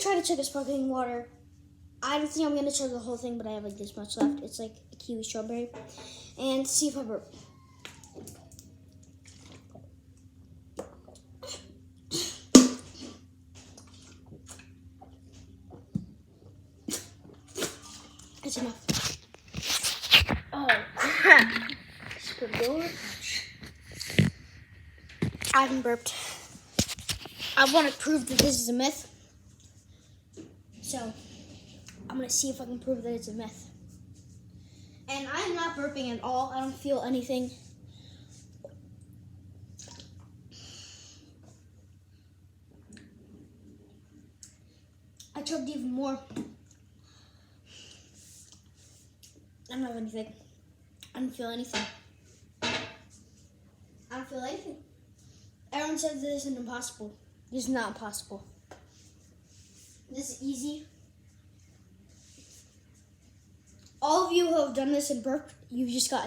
try to chug a sparkling water. I don't think I'm gonna chug the whole thing, but I have like this much left. It's like a kiwi strawberry. And see if I burp. It's enough. Oh crap. I haven't burped. I want to prove that this is a myth. So, I'm going to see if I can prove that it's a myth. And I'm not burping at all. I don't feel anything. I chugged even more. I don't have anything. I don't feel anything. I don't feel anything. Everyone says this is impossible. This is not impossible. This is easy. All of you who have done this and burped, you've just got